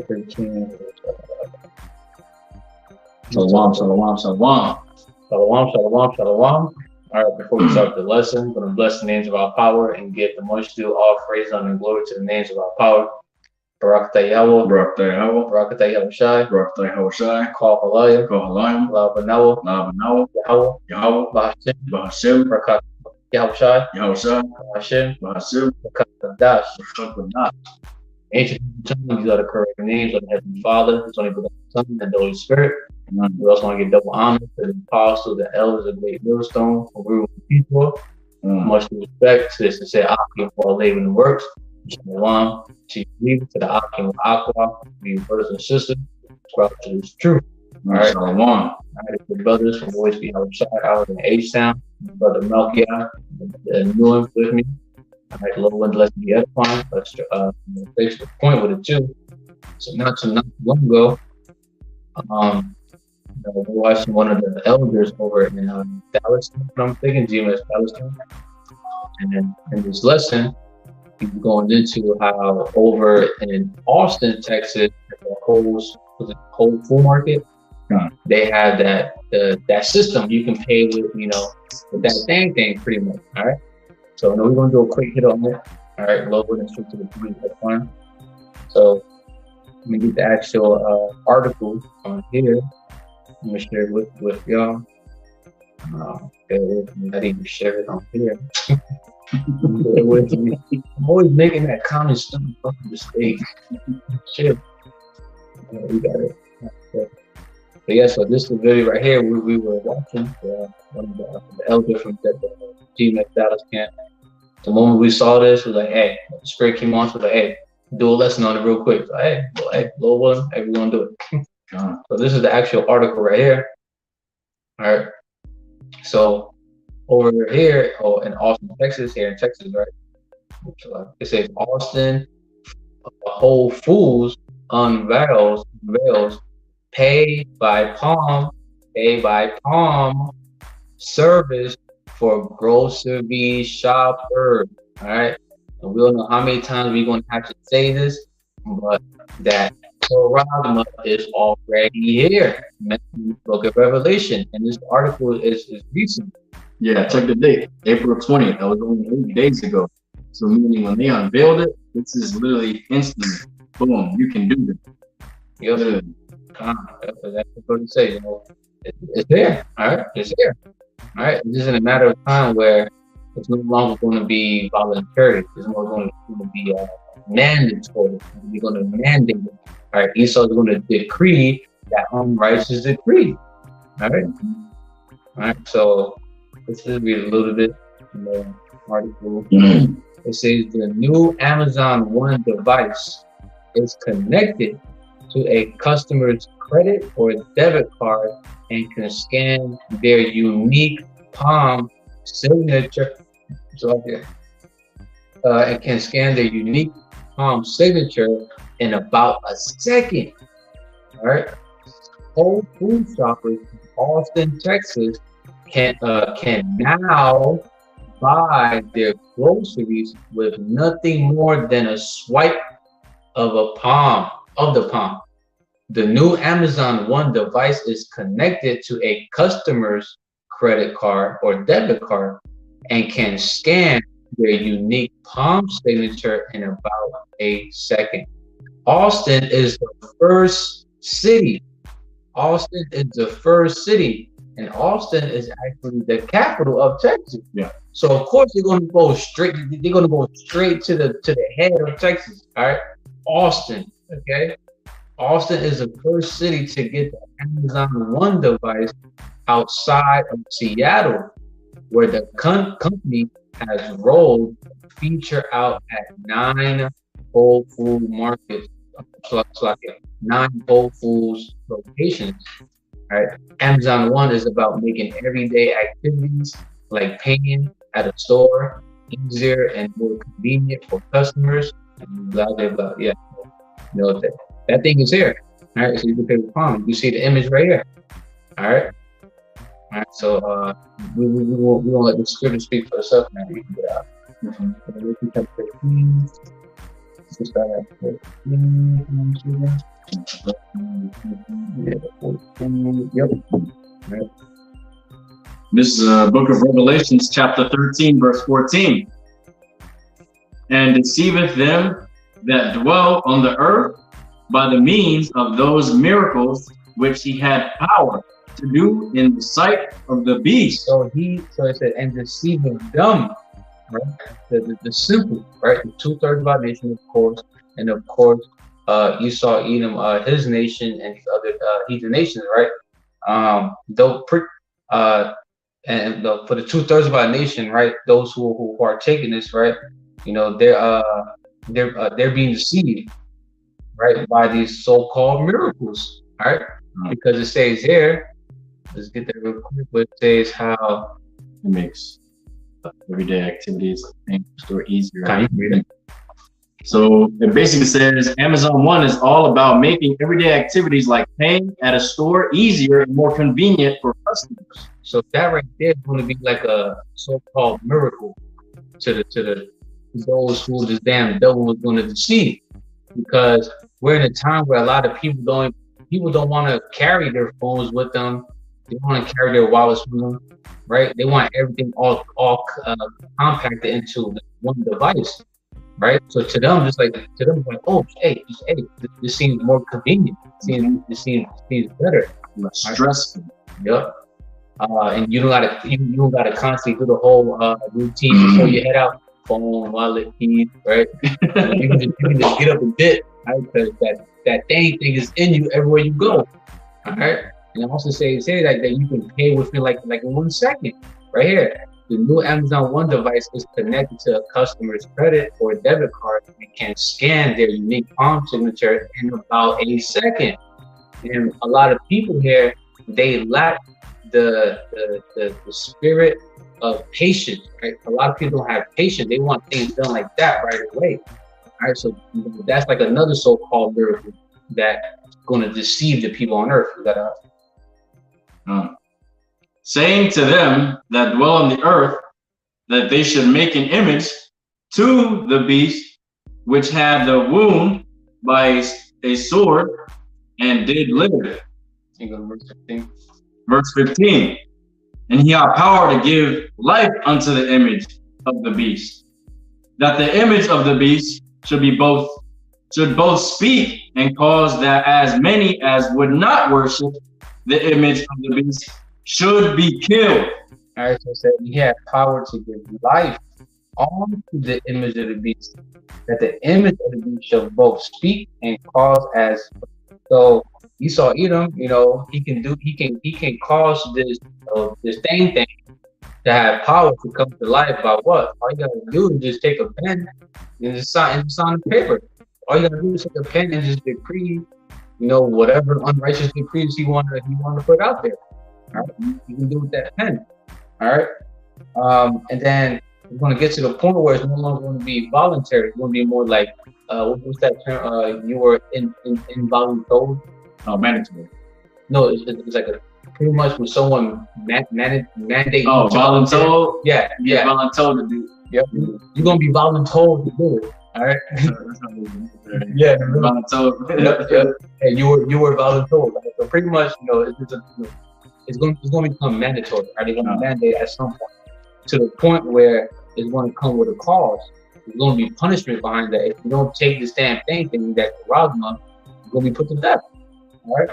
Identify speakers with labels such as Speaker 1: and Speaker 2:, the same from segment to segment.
Speaker 1: 13.
Speaker 2: Shalom.
Speaker 1: All right, before we start the lesson, we're going to bless the names of our power and give the much due all praise, honor, and glory to the names of our power. Barakatah Yahweh, Barakatah YAHAWASHI, Call Halayim, La Banawa, Yahweh, Bahashim, Barakatah YAHAWASHI, Bahashim, Barakatah Dash. Ancient times, these are the correct names of the Heavenly Father, the Son, and the Holy Spirit. And we also want to give double honor to the apostles, the elders of Great Millstone, for we were people. Much respect to this to say Akim for all labor and works. Shalom to you, to the Akim of Aqua, you brothers and sisters, subscribe to this truth. All right,
Speaker 2: Shalom.
Speaker 1: All right, the brothers from Voice Be Outside, out in H-Town, Brother Melchiah, the new one with me. All right, Lord, one bless me edifying. Let's face the point with it too. So not too long ago, we're watching one of the elders over in Dallas, I'm thinking, GMS Dallas. And then in this lesson, he's going into how over in Austin, Texas, the whole food market, they have that system you can pay with, with that thing pretty much. All right. So we're going to do a quick hit on it. All right, lower and straight to the point. That's fine. So let me get the actual article on here. I'm gonna share it with y'all. Bear with me. I didn't even share it on here. Bear with me. I'm always making that common stupid fucking mistake. Shit. Yeah, we got it. But yeah, so this is the video right here we were watching. One of the elders from the GMS Dallas camp. The moment we saw this, we was like, hey, the spirit came on, so we're like, hey, do a lesson on it real quick. So, hey, Lord willing, hey, we're gonna do it. So this is the actual article right here. All right. So over here, in Austin, Texas, right? It says Austin Whole Foods unveils pay by palm service for grocery shoppers. All right. And we don't know how many times we're going to have to say this, but that Torah is already here. Book of Revelation, and this article is recent.
Speaker 2: Yeah, check the date, April 20th. That was only 8 days ago. So meaning when they unveiled it, this is literally instant. Boom, you can do this.
Speaker 1: Yep. That's what to say. It's there. All right, it's here. All right, this is in a matter of time where it's no longer going to be voluntary. It's more going to be mandatory. We're going to mandate it. All right, Esau is going to decree that unrighteous decree. All right. All right. So let's just read a little bit in the article. It says the new Amazon One device is connected to a customer's credit or debit card and can scan their unique palm signature. It can scan their unique palm signature in about a second. All right. Whole food shoppers in Austin, Texas can now buy their groceries with nothing more than a swipe of the palm. The new Amazon One device is connected to a customer's credit card or debit card and can scan their unique palm signature in about a second. Austin is the first city. And Austin is actually the capital of Texas.
Speaker 2: Yeah.
Speaker 1: So of course they're going to go straight. They're going to go straight to the head of Texas. All right, Austin. Okay, Austin is the first city to get the Amazon One device outside of Seattle, where the company has rolled the feature out at 9 Whole Food markets, like 9 Whole Foods locations. All right, Amazon One is about making everyday activities like paying at a store easier and more convenient for customers. And blah blah blah. Yeah, that thing is here. All right, so you can pay with palm. You see the image right here. All right. All right, so we won't let the scripture speak for itself now. We can get out. Yep. Right.
Speaker 2: This is book of Revelations, chapter 13, verse 14. And deceiveth them that dwell on the earth by the means of those miracles which he had power to do in the sight of the beast.
Speaker 1: So it said, and deceiving them, right? The simple, right? The 2/3 of our nation, of course, and of course, Esau, Edom, his nation, and these other heathen nations, right? For the 2/3 of our nation, right? Those who are taking this, right? You know, they're being deceived, right, by these so-called miracles, right? Because it says here, let's get there real quick. But it says how
Speaker 2: it makes everyday activities like store easier.
Speaker 1: Can you read it?
Speaker 2: So it basically says Amazon One is all about making everyday activities like paying at a store easier and more convenient for customers.
Speaker 1: So that right there is going to be like a so-called miracle to those who this damn devil was going to deceive, because we're in a time where a lot of people don't want to carry their phones with them. They want to carry their wallets with them, right? They want everything all compacted into one device, right? So to them, oh, this seems more convenient. This seems better.
Speaker 2: Less stressful.
Speaker 1: Yep. And you don't gotta constantly do the whole routine before you head out. Phone, wallet, keys, right? you can just get up and dip, right? Because that thing is in you everywhere you go. All right. And I also say that you can pay within like in 1 second. Right here. The new Amazon One device is connected to a customer's credit or debit card and can scan their unique palm signature in about a second. And a lot of people here, they lack the spirit of patience, right? A lot of people don't have patience. They want things done like that right away. All right, so that's like another so-called miracle that's going to deceive the people on earth.
Speaker 2: Saying to them that dwell on the earth that they should make an image to the beast which had the wound by a sword and did live. Verse 15. And he had power to give life unto the image of the beast, that the image of the beast should both speak and cause that as many as would not worship the image of the beast should be killed.
Speaker 1: All right, so it said he had power to give life onto the image of the beast, that the image of the beast shall both speak and cause as. So Esau, Edom, he can cause this thing to have power to come to life by what? All you gotta do is just take a pen and just sign the paper. All you gotta do is take a pen and just decree, whatever unrighteous decrees he want to put out there. All right, you can do with that pen. All right, and then we're going to get to the point where it's no longer going to be voluntary. It's going to be more like what was that term? You were involuntold.
Speaker 2: Mandatory.
Speaker 1: No, it's like pretty much when someone mandate.
Speaker 2: Oh, voluntold.
Speaker 1: Yeah.
Speaker 2: Voluntold to do.
Speaker 1: Yep. You're going to be voluntold to do it. All right. Yeah.
Speaker 2: Voluntold.
Speaker 1: Yep. And you were voluntold. Right? So pretty much, it's going to become mandatory. Right? They're going to mandate at some point, to the point where it's going to come with a cause. There's going to be punishment behind that. If you don't take this damn thing that Radma, you're going to be put to death. All right.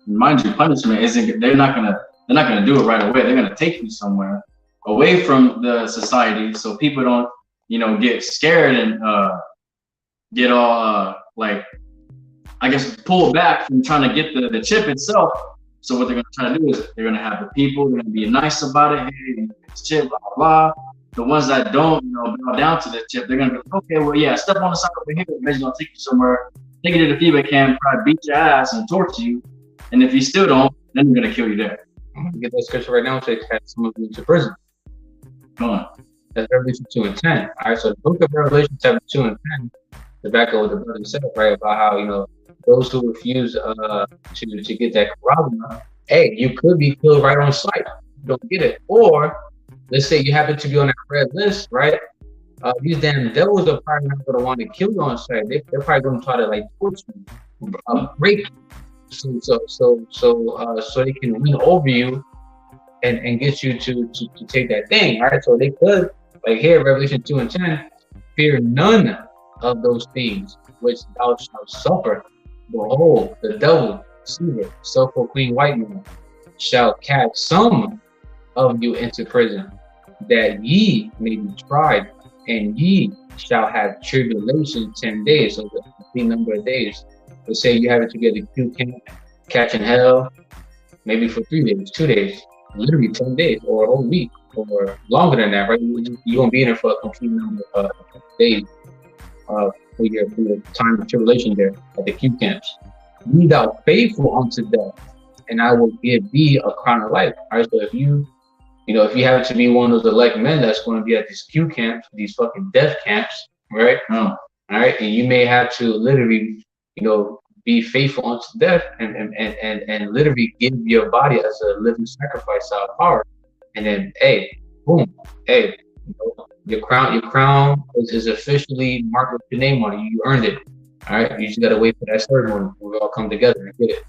Speaker 2: Mind you, punishment isn't. They're not gonna do it right away. They're gonna take you somewhere away from the society, so people don't, get scared and get all pull back from trying to get the chip itself. So what they're gonna try to do is they're gonna have the people. They're gonna be nice about it. Hey, this chip, blah blah blah. The ones that don't, bow down to the chip, they're gonna be like, okay, well, yeah, step on the side over here. Maybe gonna take you somewhere. Take you to the feedback camp, try to beat your ass and torture you. And if you still don't, then they're gonna kill you there.
Speaker 1: I'm gonna get that scripture right now. So it has some of you to prison.
Speaker 2: Come on.
Speaker 1: That's Revelation 2 and 10. All right. So the book of Revelation chapter 2 and 10, to back up what the brother said, right, about how those who refuse to get that corona, hey, you could be killed right on sight. You don't get it, or let's say you happen to be on that red list, right? These damn devils are probably not going to want to kill you on sight. They're probably going to try to torture you. break so they can win over you and get you to take that thing. All right, so they could, like here, Revelation 2:10, fear none of those things which thou shalt suffer. Behold, the devil, deceiver, self-proclaimed white man, shall cast some of you into prison, that ye may be tried, and ye shall have tribulation 10 days. So the complete number of days. Let's say you have it together, Q camp, catching hell, maybe for 3 days, 2 days, literally 10 days, or a whole week, or longer than that, right? You're gonna be in there for a complete number of days for your time of tribulation there at the Q camps. Be thou faithful unto death, and I will give thee a crown of life. All right, so if you happen to be one of those elect men that's going to be at these Q camps, these fucking death camps, right? All right, and you may have to literally, be faithful unto death and literally give your body as a living sacrifice out of power. And then, hey, boom, hey, your crown is officially marked with your name on it. You earned it. All right, you just gotta wait for that ceremony. We all come together and get it.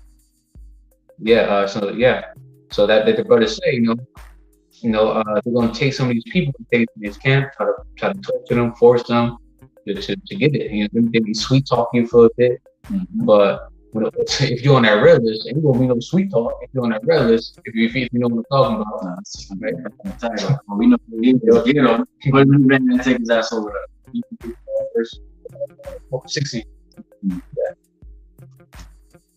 Speaker 1: Yeah. So that the brothers say, they're gonna take some of these people, take these camps, try to torture them, force them to get it. They be sweet talking you for a bit, but if you're on that red list, ain't gonna be no sweet talk. If you're on that red list, if you know what I'm talking about, right?
Speaker 2: We know but we been take his ass over there.
Speaker 1: Verse 60.
Speaker 2: Yeah.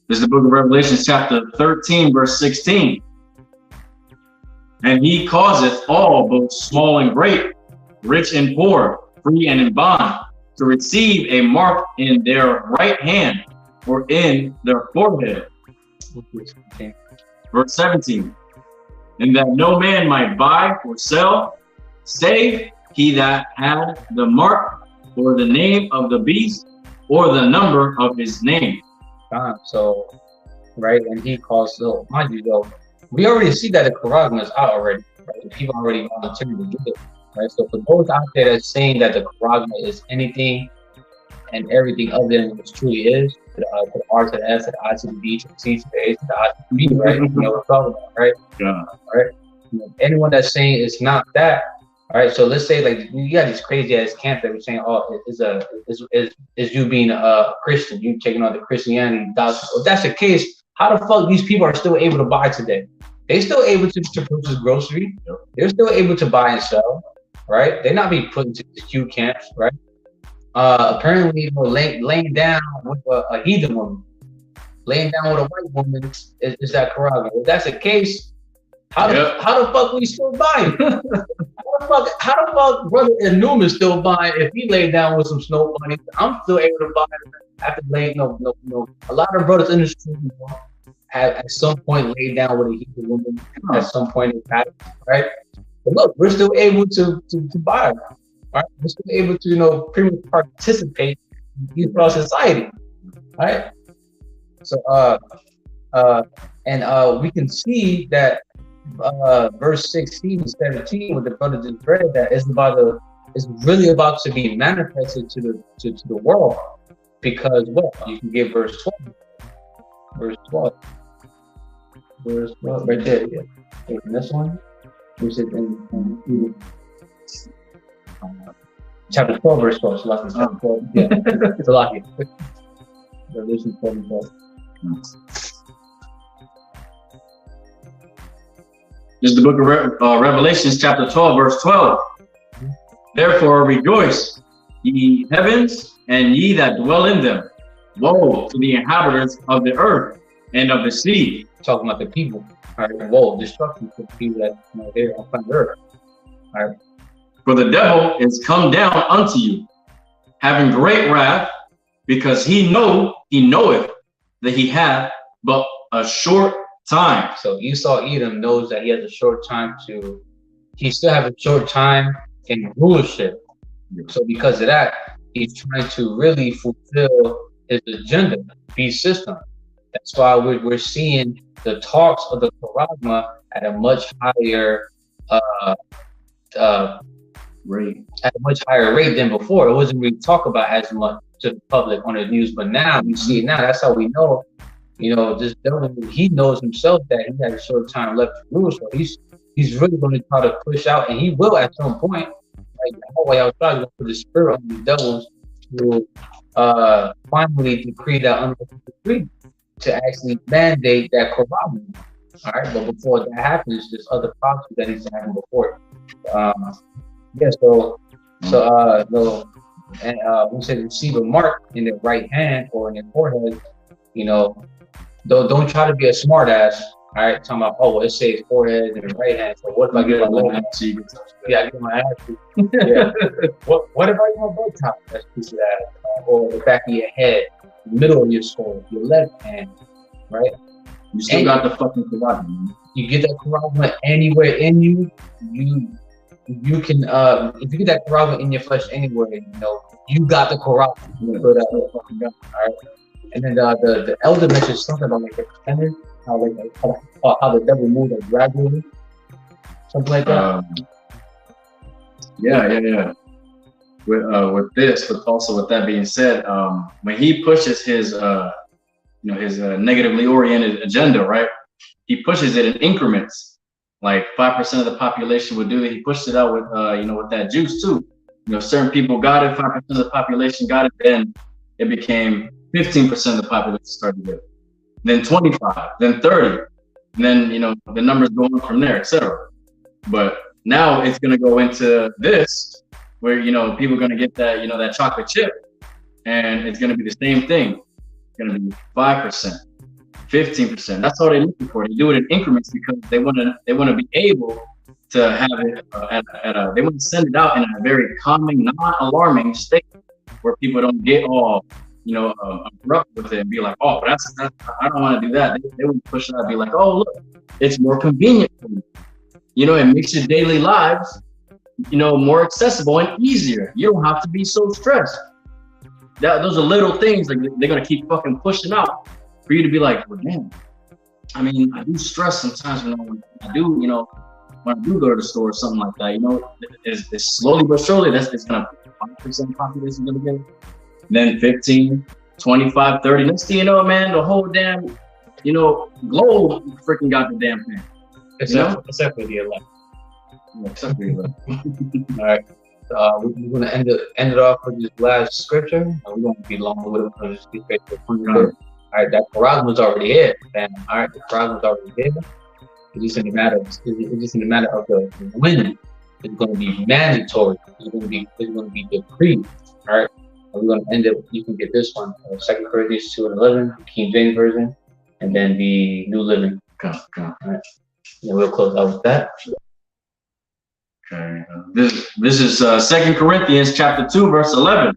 Speaker 2: This is the book of Revelation, chapter 13, verse 16. And he causeth all, both small and great, rich and poor, free and in bond, to receive a mark in their right hand or in their forehead. Verse 17. And that no man might buy or sell, save he that had the mark or the name of the beast or the number of his name.
Speaker 1: So, right, and he calls, so mind you, though, we already see that the Quran is out already, right? People already volunteered to get it, right? So for those out there that's saying that the Quran is anything and everything other than what it truly is, to the R to the S, to the I to the B, to the C to the A to the I to the B, right? You know what I'm talking about, right?
Speaker 2: Yeah.
Speaker 1: Right? Anyone that's saying it's not that, all right? So let's say, like, you got these crazy ass camps that were saying, oh, is you being a Christian, you taking on the Christianity doctrine. If that's the case, how the fuck these people are still able to buy today? They still able to purchase groceries. They're still able to buy and sell, right? They're not being put into the Q camps, right? Apparently, laying down with a heathen woman, laying down with a white woman is that Quran. If that's the case, how the fuck we still buying? How the fuck brother Newman still buying if he laid down with some snow bunnies? I'm still able to buy after laying. No. A lot of brothers in the street have at some point laid down with a heathen woman at some point in time, right? But look, we're still able to buy, right? We're still able to pretty much participate in our society, right? So we can see that verse 16 and 17 with the brother just read that is really about to be manifested to the world, because what you can get verse 12 right there, yeah. In this one, which is in chapter 12 verse 12. So like chapter 12, yeah, it's a lot here. Revelation 12 and 12.
Speaker 2: This is the book of Revelations, chapter 12, verse 12. Therefore rejoice, ye heavens, and ye that dwell in them. Woe to the inhabitants of the earth and of the sea.
Speaker 1: Talking about the people. All right, woe, destruction for the people that there on planet earth. All right.
Speaker 2: For the devil is come down unto you, having great wrath, because he knoweth that he hath but a short time.
Speaker 1: So Esau Edom knows that he has a short time he still has a short time in rulership. So because of that, he's trying to really fulfill his agenda, beast system. That's why we're seeing the talks of the Quran at a much higher rate than before. It wasn't really talked about as much to the public on the news. But now we see it now. That's how we know. This devil, he knows himself that he has a short time left to rule. So he's really going to try to push out, and he will at some point. Like Yahweh, I was trying to put the spirit on these devils to finally decree that unlawful decree to actually mandate that corruption. All right, but before that happens, there's other prophecies that needs to happen before. Yeah, we said receive a mark in their right hand or in their forehead. Don't try to be a smart ass. All right, talking about it says forehead and the right hand. So what if I get my left hand? Yeah, I get my ass. Yeah. What if I get my butt top? That's piece of that. Or the back of your head, the middle of your skull, your left hand, right?
Speaker 2: You still got the fucking karate.
Speaker 1: You get that karate anywhere in you. You can if you get that karate in your flesh anywhere, you got the karate. All right. And then the elder mentioned something about like the tender, how the devil moves like gradually, something like that.
Speaker 2: Yeah. With this, but also with that being said, when he pushes his his negatively oriented agenda, right? He pushes it in increments. Like 5% of the population would do it. He pushed it out with with that juice too. Certain people got it. 5% of the population got it. Then it became 15% of the population started to get it. Then 25, then 30, and then the numbers go on from there, etc. But now it's gonna go into this, where people are gonna get that that chocolate chip, and it's gonna be the same thing. It's gonna be 5%, 15%. That's all they're looking for. They do it in increments because they want to be able to have it they want to send it out in a very calming, non-alarming state where people don't get all abrupt with it and be like, oh, that's I don't want to do that. They would push it out and be like, oh, look, it's more convenient for you. It makes your daily lives, more accessible and easier. You don't have to be so stressed. Those are little things like they're gonna keep fucking pushing out for you to be like, well, damn. I mean, I do stress sometimes when I do go to the store or something like that. It's slowly but surely it's gonna 5% population gonna get it. Then 15, 25, 30. Next thing you know, man, the whole damn, globe freaking got the damn thing.
Speaker 1: Except for the elect.
Speaker 2: Yeah, except for the elect.
Speaker 1: All right. We're gonna end it off with this last scripture. We won't be long with it. We'll just get straight to the point. All right, that charisma was already here, man. All right, the charisma was already here. It's just in the matter of the when it's going to be mandatory. It's going to be decreed. All right. We're going to end it. You can get this one, 2 Corinthians 2:11, King James Version, and then the New Living. All right. And we'll close out with that.
Speaker 2: Okay. This is 2 Corinthians chapter 2, verse 11.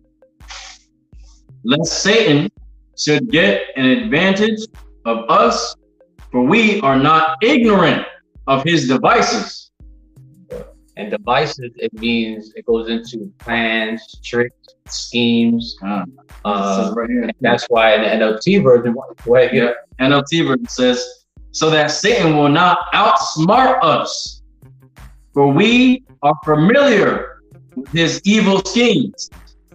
Speaker 2: Lest Satan should get an advantage of us, for we are not ignorant of his devices.
Speaker 1: And devices, it means it goes into plans, tricks, schemes. Right here. That's why in the NLT version,
Speaker 2: NLT version says, so that Satan will not outsmart us, for we are familiar with his evil schemes.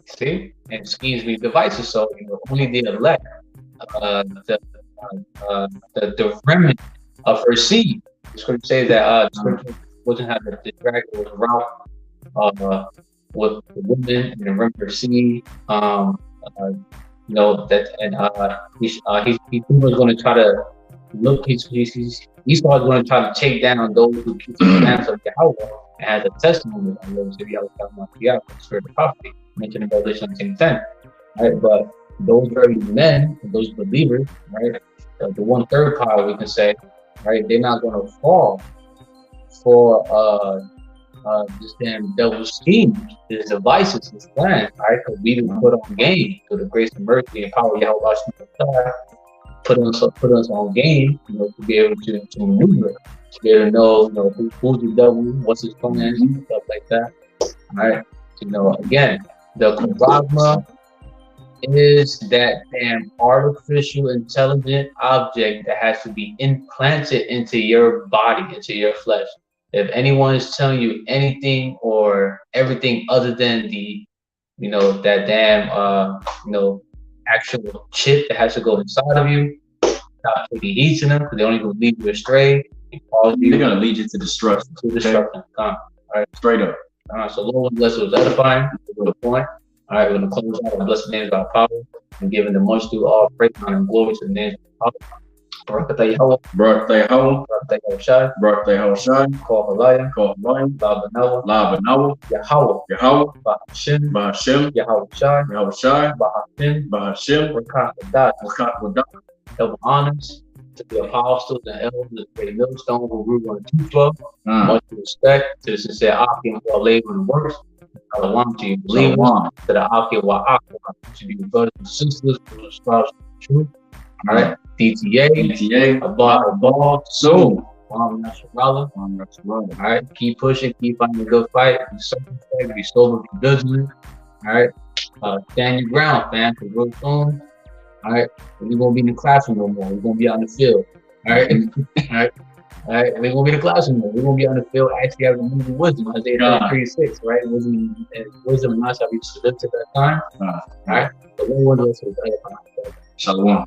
Speaker 1: See, and schemes mean devices. So only the elect, the remnant of her seed. The scripture says that scripture wasn't how to distract or route with the women and the remnant of her seed. He was going to try to look. He's going to try to take down those who keep the commands of Yahweh and has a testimony of the spirit of prophecy mentioned in Revelation 10. Right, but those very men, those believers, right, the 1/3 power, we can say, right, they're not going to fall for this damn devil's schemes, his devices, his plans, right? Because we didn't put on game through the grace and mercy and power of YAHAWASHI, put us on game, to be able to maneuver, to be able to know, who's the devil, what's his plans, and stuff like that. All right. Again, the charisma is that damn artificial intelligent object that has to be implanted into your body, into your flesh. If anyone is telling you anything or everything other than the you know, that damn, you know, actual chip that has to go inside of you. Stop taking heat to them because they only gonna lead you astray.
Speaker 2: They're gonna lead you to destruction.
Speaker 1: To destruction. All right,
Speaker 2: straight up.
Speaker 1: So Lord, bless was edifying. To the point. All right, we're gonna close out and bless the names of our power and giving the much due all praise, honor, and glory to the names of our power. Barakatah Yahweh,
Speaker 2: Barakatah Yahweh,
Speaker 1: Barakatah YAHAWASHI,
Speaker 2: Barakatah YAHAWASHI,
Speaker 1: Call Halaya,
Speaker 2: Call Halaya,
Speaker 1: La Banawa,
Speaker 2: La Banawa,
Speaker 1: Yahweh,
Speaker 2: Yahweh,
Speaker 1: Bahashim,
Speaker 2: Bahashim,
Speaker 1: YAHAWASHI,
Speaker 2: YAHAWASHI,
Speaker 1: Bahashim,
Speaker 2: Bahashim,
Speaker 1: Barakatah,
Speaker 2: Barakatah,
Speaker 1: double honors to the apostles and elders of the great millstone who grew on the 212. Much respect to the sincere Aki who are laboring and works. Shalom to you believers, to the Aki wa Aki, to you brothers and sisters who espouse the truth. All right, DTA, Abba, soon. All right, keep pushing, keep fighting a good fight. Be circumspect, be sober, be vigilant. All right, stand your ground, fam, because real soon. All right, we're gonna be in the classroom no more. We're gonna be out in the field. All right, all right, all right. We're gonna be in the classroom no more. We're gonna be out in the field. Actually, having the movie wisdom, Isaiah 33:6, right? Wisdom and knowledge shall be stood to that time. All right, the Lord was Shalom.